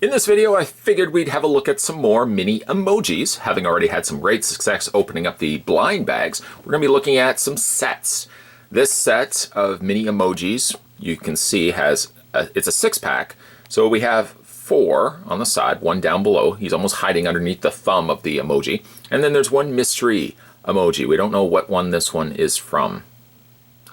In this video, I figured we'd have a look at some more mini emojis. Having already had some great success opening up the blind bags, we're going to be looking at some sets. This set of mini emojis, you can see, it's a 6-pack. So we have 4 on the side, 1 down below. He's almost hiding underneath the thumb of the emoji. And then there's 1 mystery emoji. We don't know what one this one is from.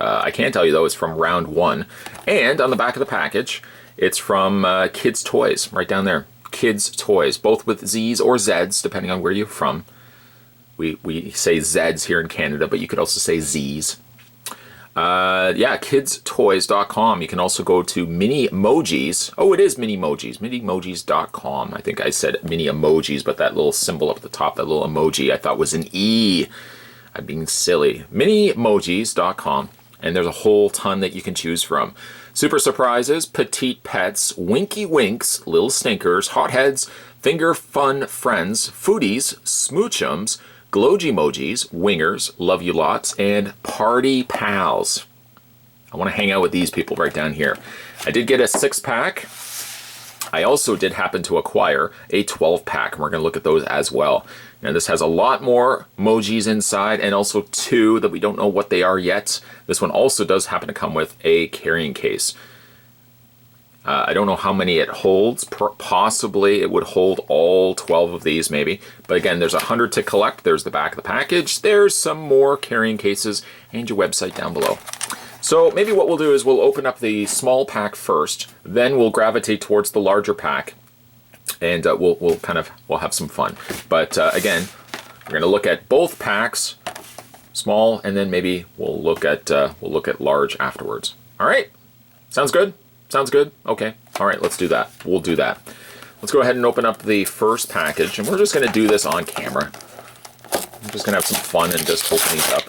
I can tell you, though, it's from round 1. And on the back of the package, it's from Kids Toys, right down there. Kids Toys, both with Z's or Z's, depending on where you're from. We say Z's here in Canada, but you could also say Z's. Yeah, kidstoys.com. You can also go to Mini Mojis. Oh, it is Mini Mojis. Minimojis.com. I think I said Mini Emojis, but that little symbol up at the top, that little emoji, I thought was an E. I'm being silly. Minimojis.com. And there's a whole ton that you can choose from. Super surprises, petite pets, winky winks, little stinkers, hotheads, finger fun friends, foodies, smoochums, glowjimojis, wingers, love you lots, and party pals. I want to hang out with these people right down here. I did get a 6-pack. I also did happen to acquire a 12-pack, and we're going to look at those as well. Now, this has a lot more emojis inside, and also 2 that we don't know what they are yet. This one also does happen to come with a carrying case. I don't know how many it holds. Possibly it would hold all 12 of these, maybe. But again, there's 100 to collect. There's the back of the package. There's some more carrying cases, and your website down below. So maybe what we'll do is we'll open up the small pack first, then we'll gravitate towards the larger pack, and we'll have some fun. But again, we're going to look at both packs, small, and then maybe we'll look at large afterwards. All right, sounds good. Sounds good. Okay. All right, let's do that. We'll do that. Let's go ahead and open up the first package, and we're just going to do this on camera. I'm just going to have some fun and just open these up.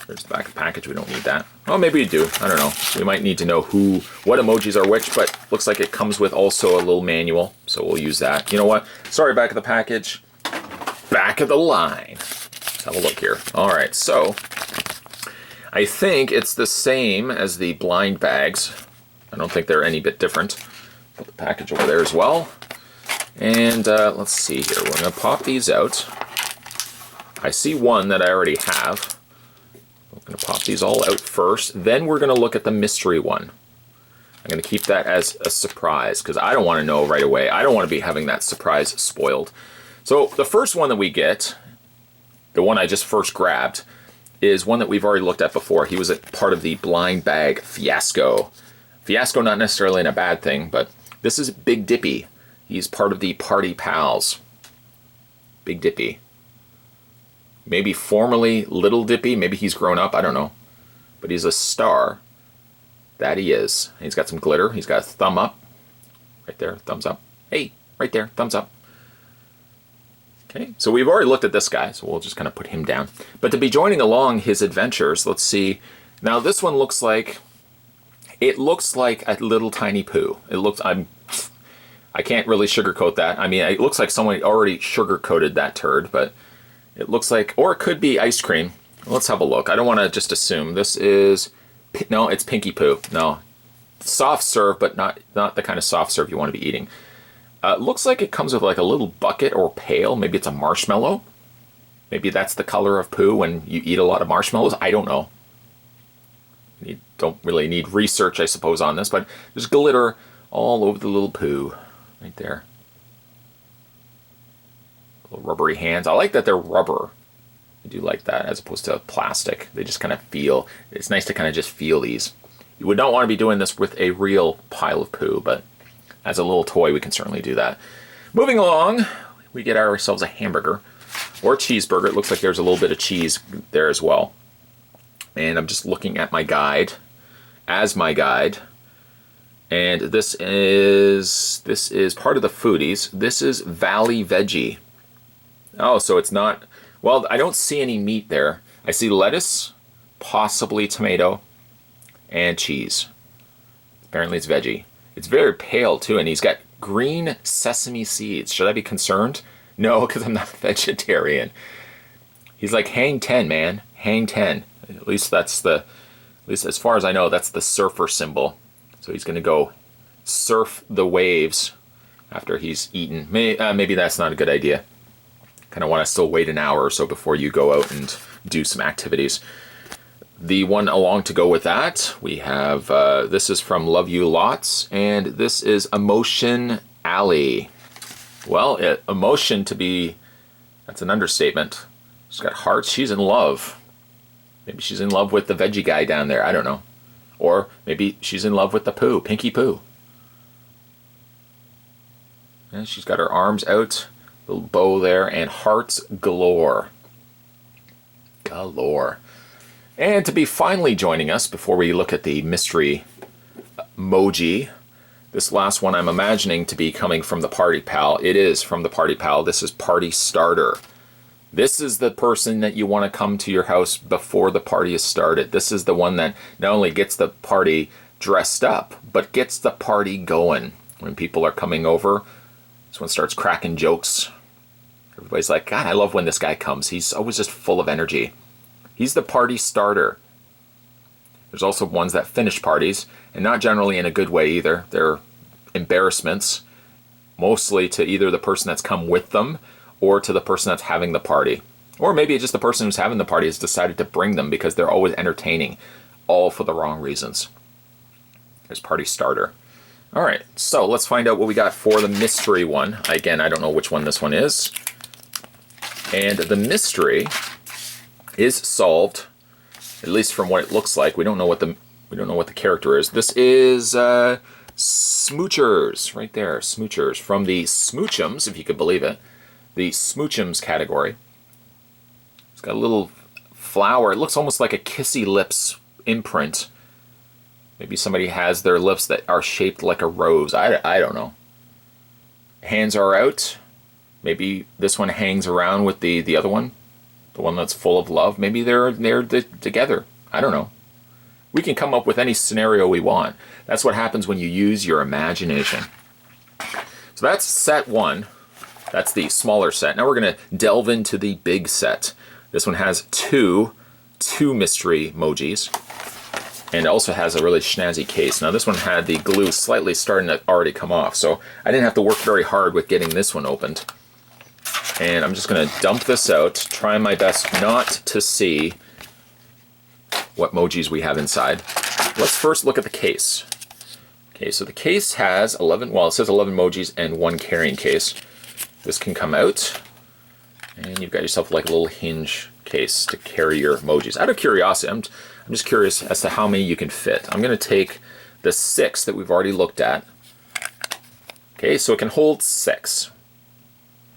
There's the back of the package. We don't need that. Oh, maybe we do. I don't know. We might need to know what emojis are which, but looks like it comes with also a little manual, so we'll use that. You know what? Sorry, back of the package. Back of the line. Let's have a look here. All right, so I think it's the same as the blind bags. I don't think they're any bit different. Put the package over there as well. And let's see here. We're going to pop these out. I see one that I already have. We're going to pop these all out first. Then we're going to look at the mystery one. I'm going to keep that as a surprise because I don't want to know right away. I don't want to be having that surprise spoiled. So the first one that we get, the one I just first grabbed, is one that we've already looked at before. He was a part of the blind bag fiasco. Fiasco, not necessarily a bad thing, but this is Big Dippy. He's part of the Party Pals. Big Dippy. Maybe formerly Little Dippy. Maybe he's grown up. I don't know. But he's a star. That he is. He's got some glitter. He's got a thumb up. Right there. Thumbs up. Hey, right there. Thumbs up. Okay. So we've already looked at this guy, so we'll just kind of put him down. But to be joining along his adventures, let's see. Now this one looks like... It looks like a little tiny poo. It looks... I can't really sugarcoat that. I mean, it looks like someone already sugarcoated that turd, but... It looks like, or it could be ice cream. Let's have a look. I don't want to just assume. This is, no, it's Pinky Poo. No, soft serve, but not the kind of soft serve you want to be eating. Looks like it comes with like a little bucket or pail. Maybe it's a marshmallow. Maybe that's the color of poo when you eat a lot of marshmallows. I don't know. You don't really need research, I suppose, on this, but there's glitter all over the little poo right there. Little rubbery hands. I like that they're rubber. I do like that as opposed to plastic. They just kind of feel, it's nice to kind of just feel these. You would not want to be doing this with a real pile of poo, but as a little toy, we can certainly do that. Moving along, we get ourselves a hamburger or cheeseburger. It looks like there's a little bit of cheese there as well. And I'm just looking at my guide, as my guide. And this is part of the foodies. This is Valley Veggie. Oh, so it's not, well, I don't see any meat there. I see lettuce, possibly tomato, and cheese. Apparently it's veggie. It's very pale too, and he's got green sesame seeds. Should I be concerned? No, because I'm not a vegetarian. He's like, hang 10, man. Hang 10. At least as far as I know, that's the surfer symbol. So he's going to go surf the waves after he's eaten. Maybe that's not a good idea. Kind of want to still wait an hour or so before you go out and do some activities. The one along to go with that, we have, this is from Love You Lots, and this is Emotion Alley. Well, emotion to be, that's an understatement. She's got hearts, she's in love. Maybe she's in love with the veggie guy down there, I don't know. Or maybe she's in love with the Pooh, Pinky Pooh. And she's got her arms out, little bow there, and hearts galore. Galore. And to be finally joining us before we look at the mystery emoji, this last one I'm imagining to be coming from the Party Pal. It is from the Party Pal. This is Party Starter. This is the person that you want to come to your house before the party is started. This is the one that not only gets the party dressed up, but gets the party going. When people are coming over, this one starts cracking jokes. Everybody's like, God, I love when this guy comes. He's always just full of energy. He's the party starter. There's also ones that finish parties, and not generally in a good way either. They're embarrassments, mostly to either the person that's come with them or to the person that's having the party. Or maybe just the person who's having the party has decided to bring them because they're always entertaining, all for the wrong reasons. There's party starter. All right, so let's find out what we got for the mystery one. Again, I don't know which one this one is. And the mystery is solved, at least from what it looks like. We don't know what the character is. This is Smoochers, right there. Smoochers from the Smoochums, if you could believe it, the Smoochums category. It's got a little flower. It looks almost like a kissy lips imprint. Maybe somebody has their lips that are shaped like a rose. I don't know. Hands are out. Maybe this one hangs around with the other one. The one that's full of love. Maybe they're together. I don't know. We can come up with any scenario we want. That's what happens when you use your imagination. So that's set one. That's the smaller set. Now we're going to delve into the big set. This one has two mystery emojis. And it also has a really snazzy case. Now this one had the glue slightly starting to already come off. So I didn't have to work very hard with getting this one opened. And I'm just going to dump this out, try my best not to see what emojis we have inside. Let's first look at the case. Okay, so the case has 11, well, it says 11 emojis and one carrying case. This can come out, and you've got yourself like a little hinge case to carry your emojis. Out of curiosity, I'm just curious as to how many you can fit. I'm going to take the 6 that we've already looked at. Okay, so it can hold 6.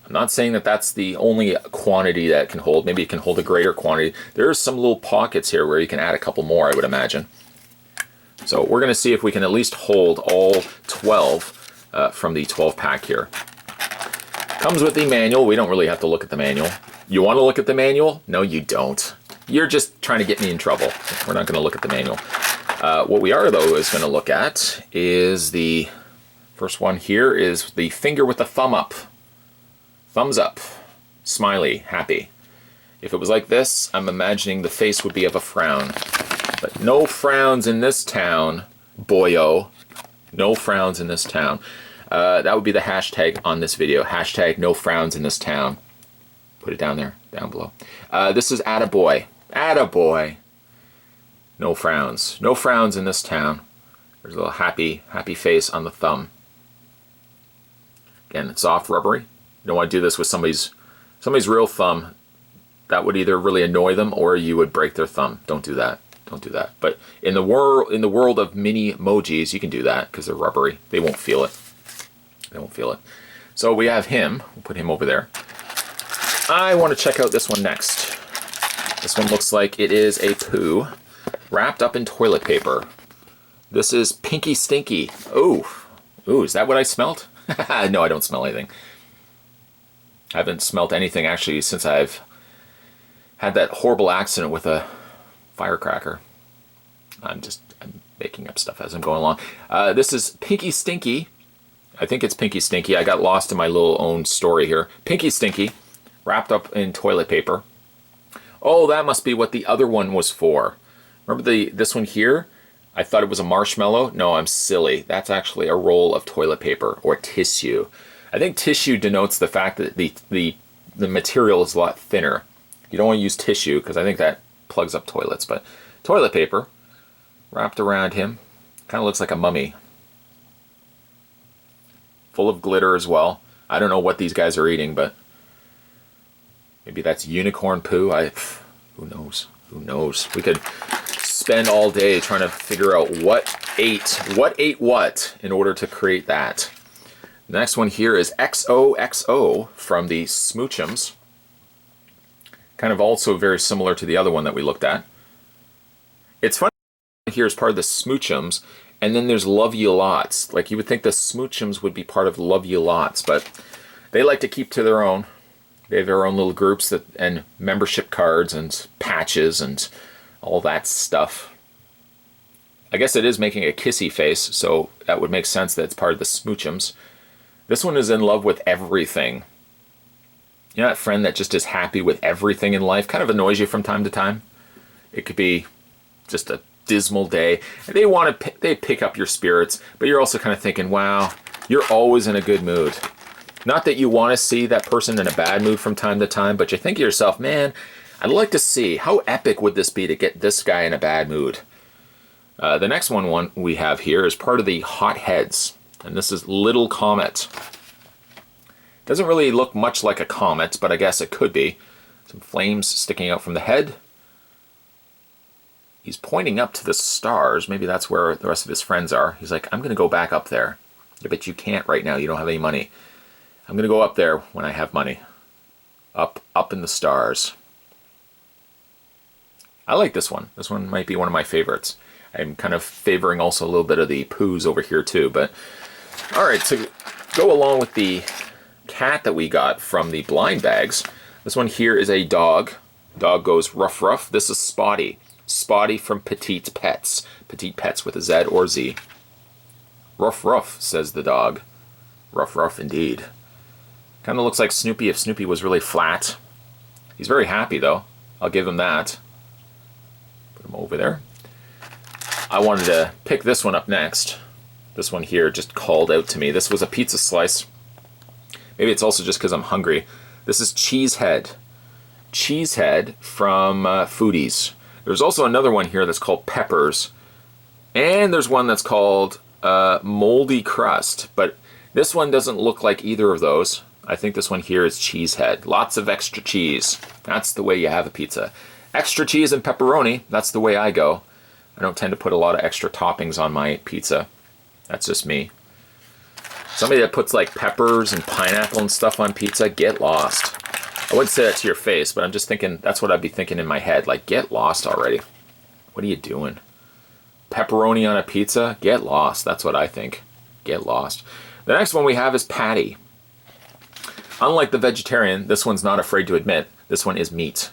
I'm not saying that that's the only quantity that it can hold. Maybe it can hold a greater quantity. There's some little pockets here where you can add a couple more, I would imagine. So we're going to see if we can at least hold all 12 from the 12 pack here. Comes with the manual. We don't really have to look at the manual. You want to look at the manual? No, you don't. You're just trying to get me in trouble. We're not going to look at the manual. What we are, though, is going to look at is the first one here is the finger with the thumb up. Thumbs up. Smiley. Happy. If it was like this, I'm imagining the face would be of a frown. But no frowns in this town, boyo. No frowns in this town. That would be the hashtag on this video. Hashtag no frowns in this town. Put it down there, down below. This is attaboy. Attaboy. No frowns. No frowns in this town. There's a little happy face on the thumb. Again, it's soft, rubbery. You don't want to do this with somebody's real thumb. That would either really annoy them or you would break their thumb. Don't do that. Don't do that. But in the world of mini emojis, you can do that because they're rubbery. They won't feel it. They won't feel it. So we have him. We'll put him over there. I want to check out this one next. This one looks like it is a poo wrapped up in toilet paper. This is Pinky Stinky. Ooh, is that what I smelled? No, I don't smell anything. I haven't smelt anything actually since I've had that horrible accident with a firecracker. I'm making up stuff as I'm going along. This is Pinky Stinky. I think it's Pinky Stinky. I got lost in my little own story here. Pinky Stinky, wrapped up in toilet paper. Oh, that must be what the other one was for. Remember this one here? I thought it was a marshmallow. No, I'm silly. That's actually a roll of toilet paper or tissue. I think tissue denotes the fact that the material is a lot thinner. You don't want to use tissue because I think that plugs up toilets. But toilet paper wrapped around him. Kind of looks like a mummy. Full of glitter as well. I don't know what these guys are eating, but maybe that's unicorn poo. Who knows? Who knows? We could spend all day trying to figure out what ate what in order to create that. The next one here is XOXO from the Smoochums. Kind of also very similar to the other one that we looked at. It's funny here is part of the Smoochums, and then there's Love You Lots. Like you would think the Smoochums would be part of Love You Lots, but they like to keep to their own. They have their own little groups and membership cards and patches and all that stuff. I guess it is making a kissy face, so that would make sense that it's part of the Smoochums. This one is in love with everything. You know that friend that just is happy with everything in life? Kind of annoys you from time to time. It could be just a dismal day. And they pick up your spirits, but you're also kind of thinking, wow, you're always in a good mood. Not that you want to see that person in a bad mood from time to time, but you think to yourself, man, I'd like to see how epic would this be to get this guy in a bad mood. The next one we have here is part of the Hot Heads, and this is Little Comet. Doesn't really look much like a comet, but I guess it could be. Some flames sticking out from the head. He's pointing up to the stars. Maybe that's where the rest of his friends are. He's like, I'm going to go back up there. Yeah, but you can't right now. You don't have any money. I'm going to go up there when I have money. Up in the stars. I like this one. This one might be one of my favorites. I'm kind of favoring also a little bit of the poos over here too. But all right, to go along with the cat that we got from the blind bags, this one here is a dog. Dog goes ruff ruff. This is Spotty. Spotty from Petite Pets. Petite Pets with a Z or Z. Ruff ruff, says the dog. Ruff ruff indeed. Kind of looks like Snoopy if Snoopy was really flat. He's very happy though. I'll give him that. Put him over there. I wanted to pick this one up next. This one here just called out to me. This was a pizza slice. Maybe it's also just because I'm hungry. This is Cheesehead. Cheesehead from Foodies. There's also another one here that's called Peppers. And there's one that's called Moldy Crust. But this one doesn't look like either of those. I think this one here is Cheesehead. Lots of extra cheese. That's the way you have a pizza. Extra cheese and pepperoni. That's the way I go. I don't tend to put a lot of extra toppings on my pizza. That's just me. Somebody that puts like peppers and pineapple and stuff on pizza, get lost. I wouldn't say that to your face, but I'm just thinking, that's what I'd be thinking in my head. Like, get lost already. What are you doing? Pepperoni on a pizza? Get lost. That's what I think. Get lost. The next one we have is Patty. Unlike the vegetarian, this one's not afraid to admit, this one is meat.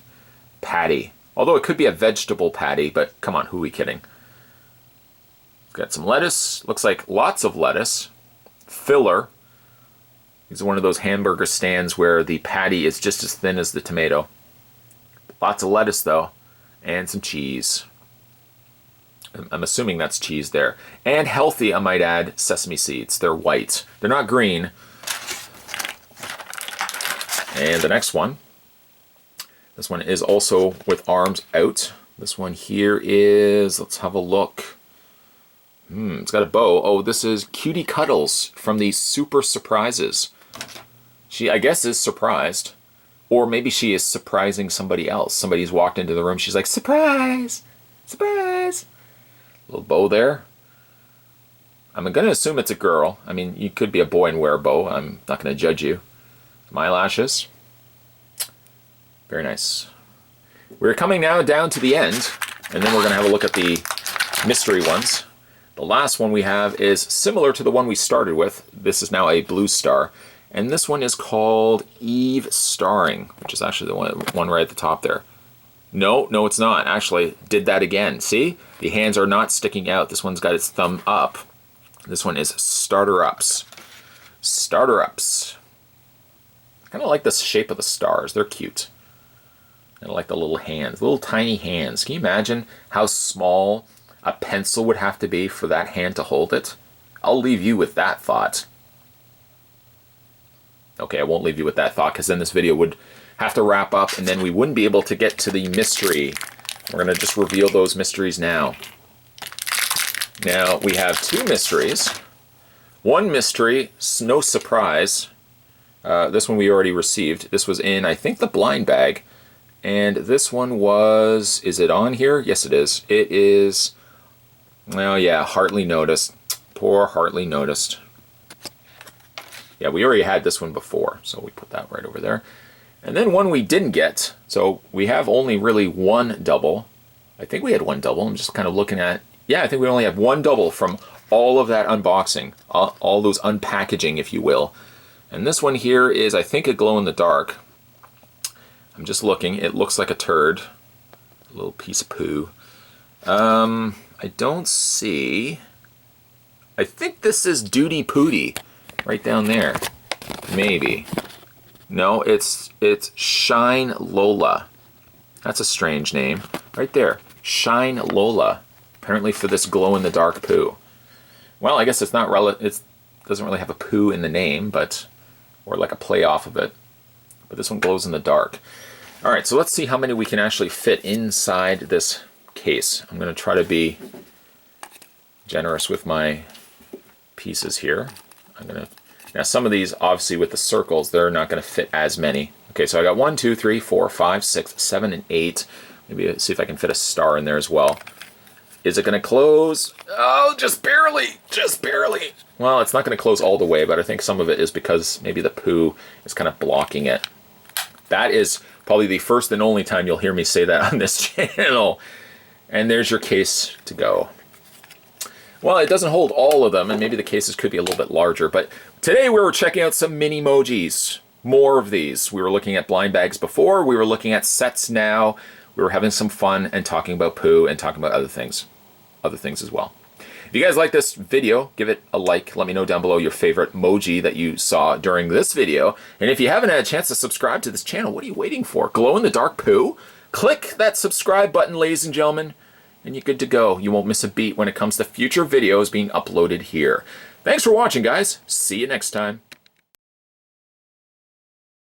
Patty. Although it could be a vegetable patty, but come on, who are we kidding? Got some lettuce. Looks like lots of lettuce. Filler. These are one of those hamburger stands where the patty is just as thin as the tomato. Lots of lettuce, though. And some cheese. I'm assuming that's cheese there. And healthy, I might add, sesame seeds. They're white. They're not green. And the next one. This one is also with arms out. This one here is, let's have a look. It's got a bow. Oh, this is Cutie Cuddles from the Super Surprises. She, I guess, is surprised. Or maybe she is surprising somebody else. Somebody's walked into the room. She's like, surprise! Surprise! Little bow there. I'm going to assume it's a girl. I mean, you could be a boy and wear a bow. I'm not going to judge you. Some eyelashes. Very nice. We're coming now down to the end, and then we're going to have a look at the mystery ones. The last one we have is similar to the one we started with. This is now a blue star, and this one is called Eve Starring, which is actually the one right at the top there. No, it's not. Actually, did that again. See? The hands are not sticking out. This one's got its thumb up. This one is Starter Ups. Starter Ups. I kind of like the shape of the stars. They're cute. I like the little hands, little tiny hands. Can you imagine how small a pencil would have to be for that hand to hold it? I'll leave you with that thought. Okay, I won't leave you with that thought because then this video would have to wrap up and then we wouldn't be able to get to the mystery. We're going to just reveal those mysteries now. Now, we have two mysteries. One mystery, no surprise. This one we already received. This was in, I think, the blind bag. And this one was, is it on here? Yes, it is. It is, well, yeah, Hartley Noticed. Poor Hartley Noticed. Yeah, we already had this one before, so we put that right over there. And then one we didn't get, so we have only really one double. I think we had one double. I'm just kind of looking at, yeah, I think we only have one double from all of that unboxing, all those unpackaging, if you will. And this one here is, I think, a glow-in-the-dark. I'm just looking. It looks like a turd. A little piece of poo. I don't see... I think this is Duty Pooty. Right down there. Maybe. No, it's Shine Lola. That's a strange name. Right there. Shine Lola. Apparently for this glow-in-the-dark poo. Well, I guess it's not it doesn't really have a poo in the name, but or like a play off of it. But this one glows in the dark. All right, so let's see how many we can actually fit inside this case. I'm going to try to be generous with my pieces here. Now some of these, obviously with the circles, they're not going to fit as many. Okay, so I got 1, 2, 3, 4, 5, 6, 7, and 8. Maybe see if I can fit a star in there as well. Is it going to close? Oh, just barely, just barely. Well, it's not going to close all the way, but I think some of it is because maybe the poo is kind of blocking it. That is probably the first and only time you'll hear me say that on this channel. And there's your case to go. Well, it doesn't hold all of them, and maybe the cases could be a little bit larger, but today we were checking out some mini emojis. More of these. We were looking at blind bags before, we were looking at sets now, we were having some fun and talking about poo and talking about other things as well. If you guys like this video, give it a like. Let me know down below your favorite emoji that you saw during this video. And if you haven't had a chance to subscribe to this channel, what are you waiting for? Glow-in-the-dark poo? Click that subscribe button, ladies and gentlemen, and you're good to go. You won't miss a beat when it comes to future videos being uploaded here. Thanks for watching, guys. See you next time.